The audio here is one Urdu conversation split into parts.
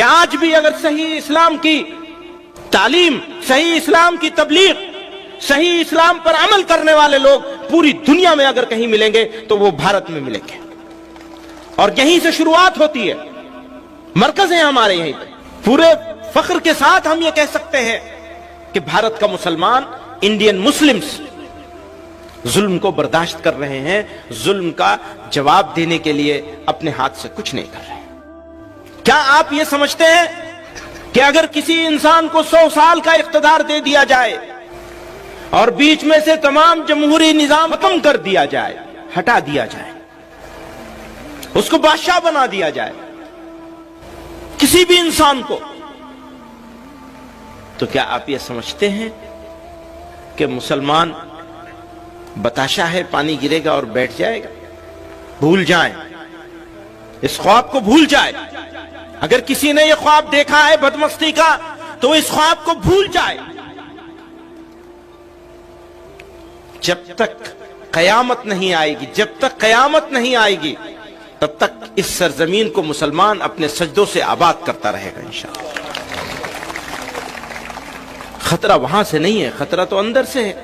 کہ آج بھی اگر صحیح اسلام کی تعلیم، صحیح اسلام کی تبلیغ، صحیح اسلام پر عمل کرنے والے لوگ پوری دنیا میں اگر کہیں ملیں گے تو وہ بھارت میں ملیں گے، اور یہیں سے شروعات ہوتی ہے، مرکز ہے ہمارے یہیں پہ۔ پورے فخر کے ساتھ ہم یہ کہہ سکتے ہیں کہ بھارت کا مسلمان، انڈین مسلمز ظلم کو برداشت کر رہے ہیں، ظلم کا جواب دینے کے لیے اپنے ہاتھ سے کچھ نہیں کر رہے۔ کیا آپ یہ سمجھتے ہیں کہ اگر کسی انسان کو 100 سال کا اقتدار دے دیا جائے اور بیچ میں سے تمام جمہوری نظام ختم کر دیا جائے، ہٹا دیا جائے، اس کو بادشاہ بنا دیا جائے کسی بھی انسان کو، تو کیا آپ یہ سمجھتے ہیں کہ مسلمان بتاشا ہے، پانی گرے گا اور بیٹھ جائے گا؟ بھول جائیں، اس خواب کو بھول جائے۔ اگر کسی نے یہ خواب دیکھا ہے بدمستی کا تو اس خواب کو بھول جائے۔ جب تک قیامت نہیں آئے گی، جب تک قیامت نہیں آئے گی، تب تک اس سرزمین کو مسلمان اپنے سجدوں سے آباد کرتا رہے گا انشاءاللہ۔ خطرہ وہاں سے نہیں ہے، خطرہ تو اندر سے ہے۔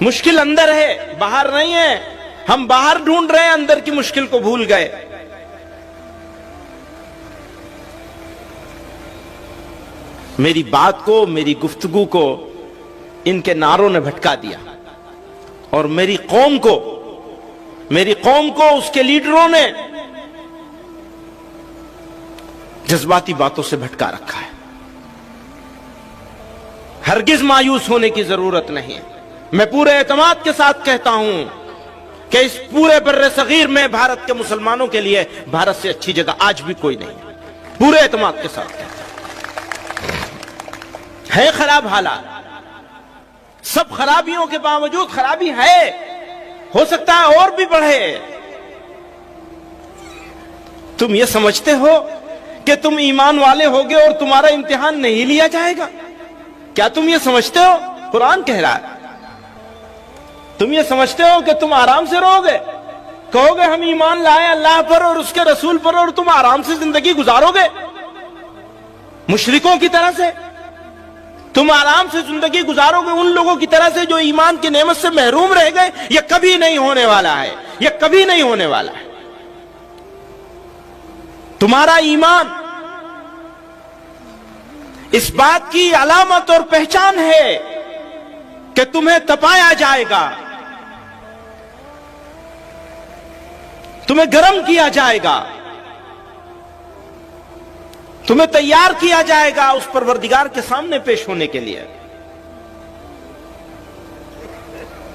مشکل اندر ہے، باہر نہیں ہے۔ ہم باہر ڈھونڈ رہے ہیں، اندر کی مشکل کو بھول گئے۔ میری بات کو، میری گفتگو کو ان کے نعروں نے بھٹکا دیا، اور میری قوم کو اس کے لیڈروں نے جذباتی باتوں سے بھٹکا رکھا ہے۔ ہرگز مایوس ہونے کی ضرورت نہیں ہے۔ میں پورے اعتماد کے ساتھ کہتا ہوں کہ اس پورے بر صغیر میں بھارت کے مسلمانوں کے لیے بھارت سے اچھی جگہ آج بھی کوئی نہیں ہے۔ پورے اعتماد کے ساتھ کہتا ہوں۔ ہے خراب حالات، سب خرابیوں کے باوجود خرابی ہے، ہو سکتا ہے اور بھی بڑھے۔ تم یہ سمجھتے ہو کہ تم ایمان والے ہوگے اور تمہارا امتحان نہیں لیا جائے گا؟ کیا تم یہ سمجھتے ہو؟ قرآن کہہ رہا ہے۔ تم یہ سمجھتے ہو کہ تم آرام سے رہو گے؟ کہو گے ہم ایمان لائے اللہ پر اور اس کے رسول پر، اور تم آرام سے زندگی گزارو گے مشرکوں کی طرح سے؟ تم آرام سے زندگی گزارو گے ان لوگوں کی طرح سے جو ایمان کی نعمت سے محروم رہ گئے؟ یہ کبھی نہیں ہونے والا ہے، یہ کبھی نہیں ہونے والا ہے۔ تمہارا ایمان اس بات کی علامت اور پہچان ہے کہ تمہیں تپایا جائے گا، تمہیں گرم کیا جائے گا، تمہیں تیار کیا جائے گا اس پروردگار کے سامنے پیش ہونے کے لیے۔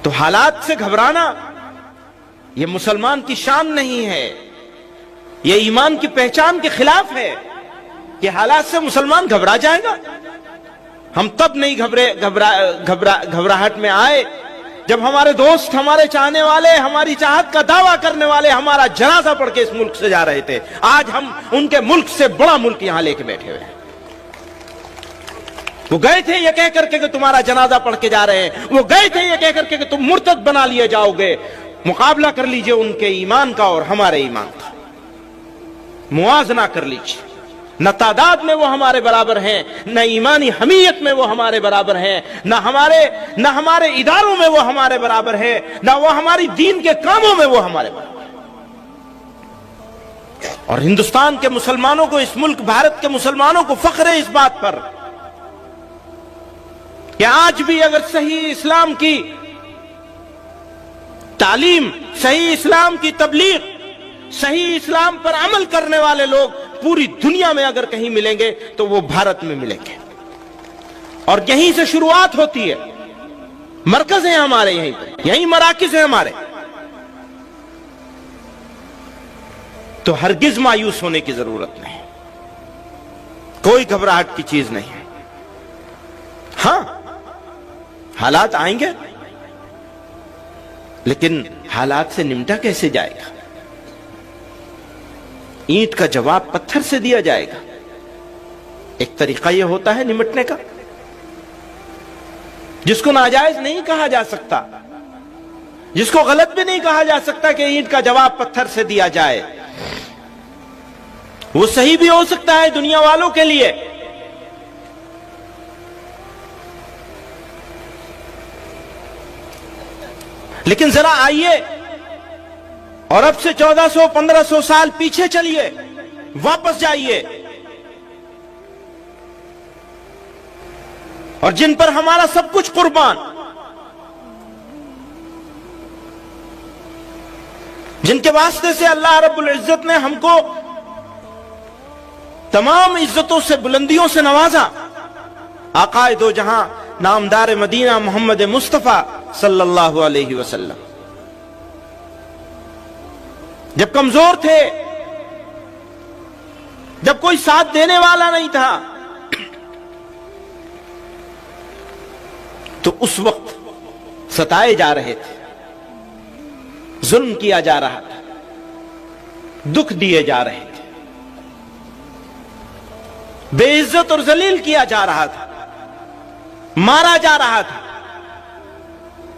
تو حالات سے گھبرانا یہ مسلمان کی شان نہیں ہے، یہ ایمان کی پہچان کے خلاف ہے کہ حالات سے مسلمان گھبرا جائے گا۔ ہم تب نہیں گھبراہٹ میں آئے جب ہمارے دوست، ہمارے چاہنے والے، ہماری چاہت کا دعویٰ کرنے والے ہمارا جنازہ پڑھ کے اس ملک سے جا رہے تھے۔ آج ہم ان کے ملک سے بڑا ملک یہاں لے کے بیٹھے ہوئے ہیں۔ وہ گئے تھے یہ کہہ کر کے کہ تمہارا جنازہ پڑھ کے جا رہے ہیں، وہ گئے تھے یہ کہہ کر کے کہ تم مرتد بنا لیے جاؤ گے۔ مقابلہ کر لیجئے ان کے ایمان کا اور ہمارے ایمان کا، موازنہ کر لیجئے۔ نہ تعداد میں وہ ہمارے برابر ہیں، نہ ایمانی حمیت میں وہ ہمارے برابر ہیں، نہ ہمارے اداروں میں وہ ہمارے برابر ہیں، نہ وہ ہماری دین کے کاموں میں وہ ہمارے برابر ہیں۔ اور ہندوستان کے مسلمانوں کو، اس ملک بھارت کے مسلمانوں کو فخر ہے اس بات پر کہ آج بھی اگر صحیح اسلام کی تعلیم، صحیح اسلام کی تبلیغ، صحیح اسلام پر عمل کرنے والے لوگ پوری دنیا میں اگر کہیں ملیں گے تو وہ بھارت میں ملیں گے، اور یہیں سے شروعات ہوتی ہے، مرکز ہیں ہمارے یہیں پہ، یہیں مراکز ہیں ہمارے۔ تو ہرگز مایوس ہونے کی ضرورت نہیں، کوئی گھبراہٹ کی چیز نہیں ہے۔ ہاں حالات آئیں گے، لیکن حالات سے نمٹا کیسے جائے گا؟ اینٹ کا جواب پتھر سے دیا جائے گا۔ ایک طریقہ یہ ہوتا ہے نمٹنے کا جس کو ناجائز نہیں کہا جا سکتا، جس کو غلط بھی نہیں کہا جا سکتا کہ اینٹ کا جواب پتھر سے دیا جائے۔ وہ صحیح بھی ہو سکتا ہے دنیا والوں کے لیے، لیکن ذرا آئیے اور اب سے 1400-1500 سال پیچھے چلیے، واپس جائیے، اور جن پر ہمارا سب کچھ قربان، جن کے واسطے سے اللہ رب العزت نے ہم کو تمام عزتوں سے، بلندیوں سے نوازا، آقائے دو جہاں نامدار مدینہ محمد مصطفیٰ صلی اللہ علیہ وسلم جب کمزور تھے، جب کوئی ساتھ دینے والا نہیں تھا، تو اس وقت ستائے جا رہے تھے، ظلم کیا جا رہا تھا، دکھ دیے جا رہے تھے، بے عزت اور ذلیل کیا جا رہا تھا، مارا جا رہا تھا،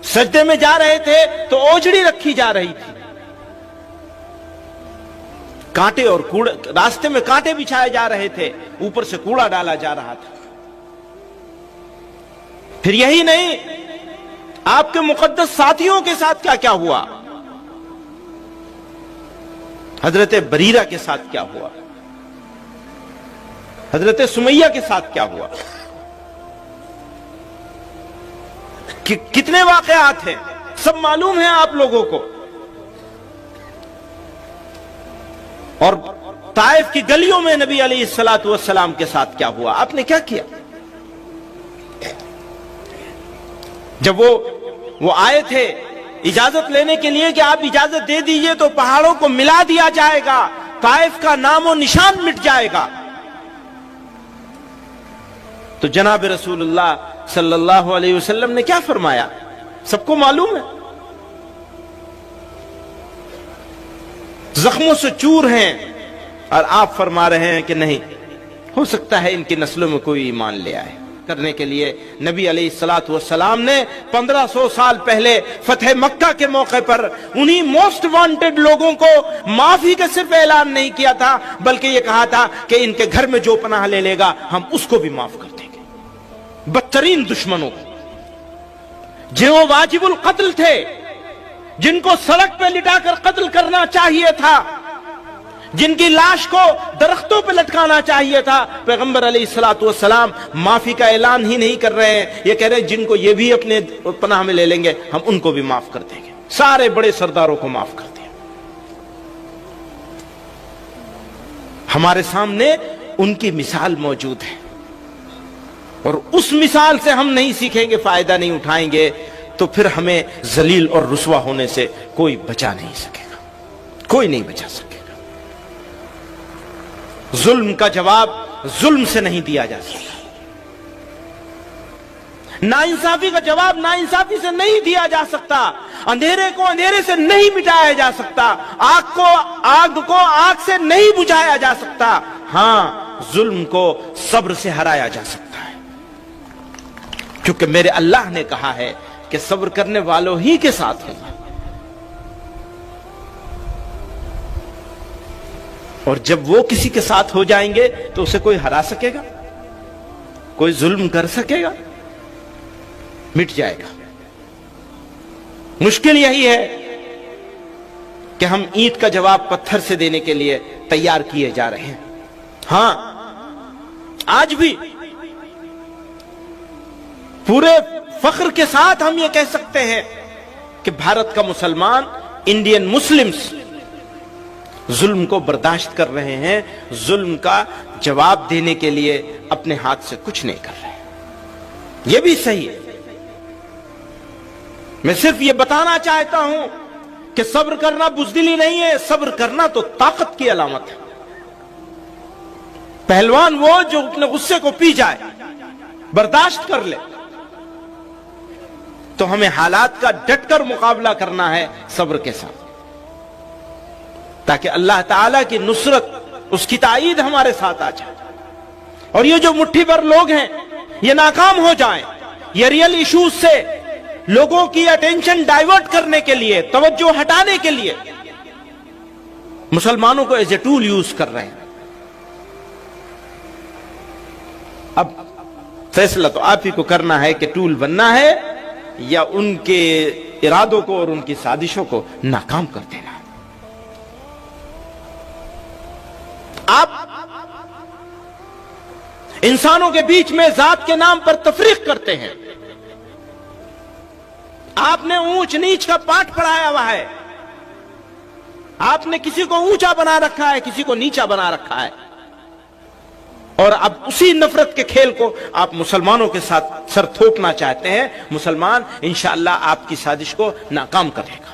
سجدے میں جا رہے تھے تو اوجڑی رکھی جا رہی تھی، کانٹے اور کوڑے، راستے میں کانٹے بچھائے جا رہے تھے، اوپر سے کوڑا ڈالا جا رہا تھا۔ پھر یہی نہیں، آپ کے مقدس ساتھیوں کے ساتھ کیا کیا ہوا، حضرت بریرہ کے ساتھ کیا ہوا، حضرت سمیہ کے ساتھ کیا ہوا، کتنے واقعات ہیں، سب معلوم ہیں آپ لوگوں کو۔ اور طائف کی گلیوں میں نبی علیہ السلام کے ساتھ کیا ہوا، آپ نے کیا کیا؟ جب وہ آئے تھے اجازت لینے کے لیے کہ آپ اجازت دے دیجئے تو پہاڑوں کو ملا دیا جائے گا، طائف کا نام و نشان مٹ جائے گا، تو جناب رسول اللہ صلی اللہ علیہ وسلم نے کیا فرمایا، سب کو معلوم ہے، زخموں سے چور ہیں، اور آپ فرما رہے ہیں کہ نہیں، ہو سکتا ہے ان کی نسلوں میں کوئی ایمان لے آئے۔ کرنے کے لیے نبی علیہ السلام نے 1500 سال پہلے فتح مکہ کے موقع پر انہی موسٹ وانٹڈ لوگوں کو معافی کا صرف اعلان نہیں کیا تھا، بلکہ یہ کہا تھا کہ ان کے گھر میں جو پناہ لے لے گا ہم اس کو بھی معاف کر دیں گے۔ بدترین دشمنوں کو، جنہوں واجب القتل تھے، جن کو سڑک پہ لٹا کر قتل کرنا چاہیے تھا، جن کی لاش کو درختوں پہ لٹکانا چاہیے تھا، پیغمبر علیہ السلام معافی کا اعلان ہی نہیں کر رہے ہیں، یہ کہہ رہے ہیں جن کو یہ بھی اپنے پناہ میں لے لیں گے ہم ان کو بھی معاف کر دیں گے، سارے بڑے سرداروں کو معاف کر دیں۔ ہمارے سامنے ان کی مثال موجود ہے، اور اس مثال سے ہم نہیں سیکھیں گے، فائدہ نہیں اٹھائیں گے، تو پھر ہمیں ذلیل اور رسوا ہونے سے کوئی بچا نہیں سکے گا، کوئی نہیں بچا سکے گا۔ ظلم کا جواب ظلم سے نہیں دیا جا سکتا، ناانصافی کا جواب ناانصافی سے نہیں دیا جا سکتا، اندھیرے کو اندھیرے سے نہیں مٹایا جا سکتا، آگ کو آگ سے نہیں بجھایا جا سکتا، ہاں ظلم کو صبر سے ہرایا جا سکتا ہے، کیونکہ میرے اللہ نے کہا ہے کہ صبر کرنے والوں ہی کے ساتھ ہے۔ اور جب وہ کسی کے ساتھ ہو جائیں گے تو اسے کوئی ہرا سکے گا، کوئی ظلم کر سکے گا؟ مٹ جائے گا۔ مشکل یہی ہے کہ ہم اینٹ کا جواب پتھر سے دینے کے لیے تیار کیے جا رہے ہیں۔ ہاں آج بھی پورے فخر کے ساتھ ہم یہ کہہ سکتے ہیں کہ بھارت کا مسلمان، انڈین مسلمز ظلم کو برداشت کر رہے ہیں، ظلم کا جواب دینے کے لیے اپنے ہاتھ سے کچھ نہیں کر رہے، یہ بھی صحیح ہے۔ میں صرف یہ بتانا چاہتا ہوں کہ صبر کرنا بزدلی نہیں ہے، صبر کرنا تو طاقت کی علامت ہے۔ پہلوان وہ جو اپنے غصے کو پی جائے، برداشت کر لے، تو ہمیں حالات کا ڈٹ کر مقابلہ کرنا ہے صبر کے ساتھ، تاکہ اللہ تعالیٰ کی نصرت، اس کی تائید ہمارے ساتھ آ جائے، اور یہ جو مٹھی بھر لوگ ہیں یہ ناکام ہو جائیں، یہ ریئل ایشوز سے لوگوں کی اٹینشن ڈائیورٹ کرنے کے لیے، توجہ ہٹانے کے لیے مسلمانوں کو ایز اے ٹول یوز کر رہے ہیں۔ اب فیصلہ تو آپ ہی کو کرنا ہے کہ ٹول بننا ہے یا ان کے ارادوں کو اور ان کی سازشوں کو ناکام کر دینا. آپ انسانوں کے بیچ میں ذات کے نام پر تفریق کرتے ہیں. آپ نے اونچ نیچ کا پاٹ پڑھایا ہوا ہے. آپ نے کسی کو اونچا بنا رکھا ہے, کسی کو نیچا بنا رکھا ہے, اور اب اسی نفرت کے کھیل کو آپ مسلمانوں کے ساتھ سر تھوپنا چاہتے ہیں. مسلمان انشاءاللہ آپ کی سازش کو ناکام کرے گا.